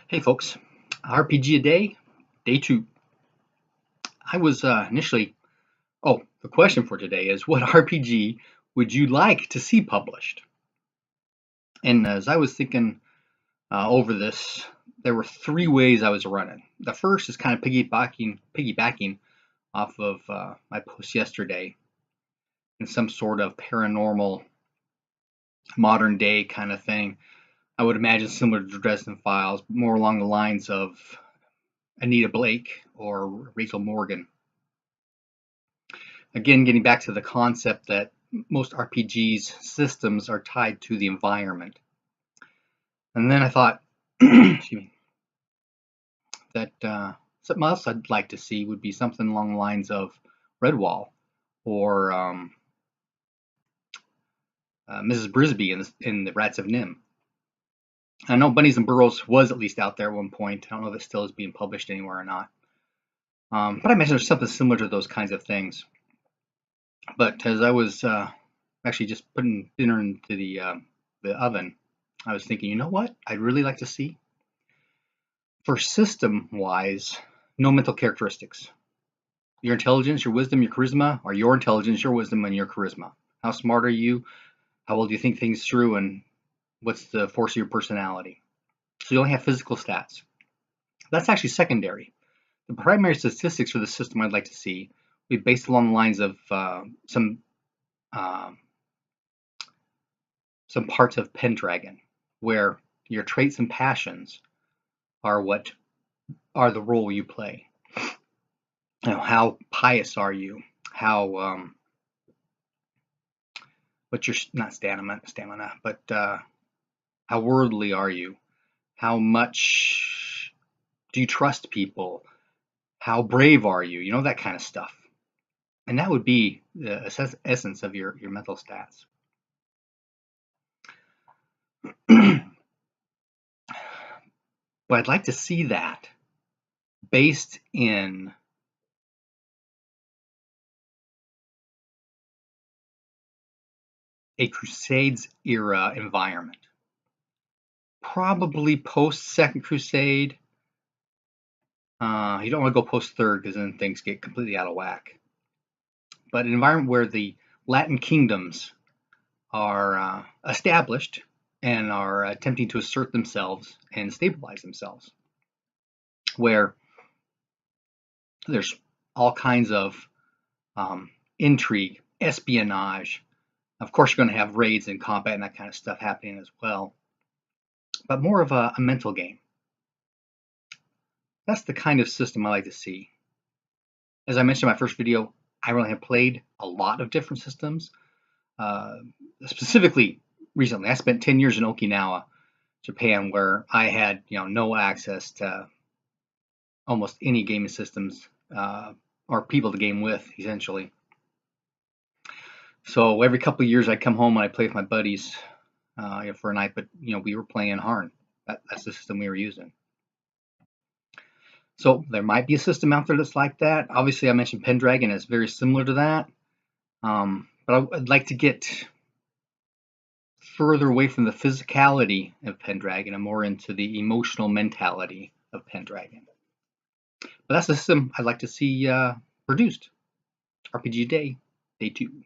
Hey folks, RPG a day, day two. I was initially, the question for today is what RPG would you like to see published? And as I was thinking over this, there were three ways I was running. The first is kind of piggybacking off of my post yesterday in some sort of paranormal modern day kind of thing. I would imagine similar to Dresden Files, more along the lines of Anita Blake or Rachel Morgan. Again, getting back to the concept that most RPGs systems are tied to the environment. And then I thought, excuse me, that something else I'd like to see would be something along the lines of Redwall or Mrs. Brisby in the Rats of Nim. I know Bunnies and Burrows was at least out there at one point. I don't know if it still is being published anywhere or not. But I imagine there's something similar to those kinds of things. But as I was actually just putting dinner into the oven, I was thinking, you know what I'd really like to see? For system-wise, no mental characteristics. Your intelligence, your wisdom, your charisma, or your intelligence, your wisdom, and your charisma. How smart are you? How well do you think things through? And what's the force of your personality? So you only have physical stats. That's actually secondary. The primary statistics for the system I'd like to see would be based along the lines of some parts of Pendragon, where your traits and passions are what are the role you play. You know, how pious are you? How what's your not stamina, but how worldly are you? How much do you trust people? How brave are you? You know, that kind of stuff. And that would be the essence of your mental stats. But I'd like to see that based in a Crusades era environment. Probably post Second Crusade. You don't want to go post Third because then things get completely out of whack. But an environment where the Latin kingdoms are established and are attempting to assert themselves and stabilize themselves, where there's all kinds of intrigue, espionage. Of course, you're going to have raids and combat and that kind of stuff happening as well, but more of a mental game. That's the kind of system I like to see. As I mentioned in my first video, I really have played a lot of different systems. Specifically, recently, I spent 10 years in Okinawa, Japan, where I had no access to almost any gaming systems or people to game with, essentially. So every couple of years, I'd come home and I'd play with my buddies for a night, but we were playing Harn. That's the system we were using. So there might be a system out there that's like that. Obviously, I mentioned Pendragon is very similar to that. But I'd like to get further away from the physicality of Pendragon and more into the emotional mentality of Pendragon. But that's the system I'd like to see produced. RPG Day, Day 2.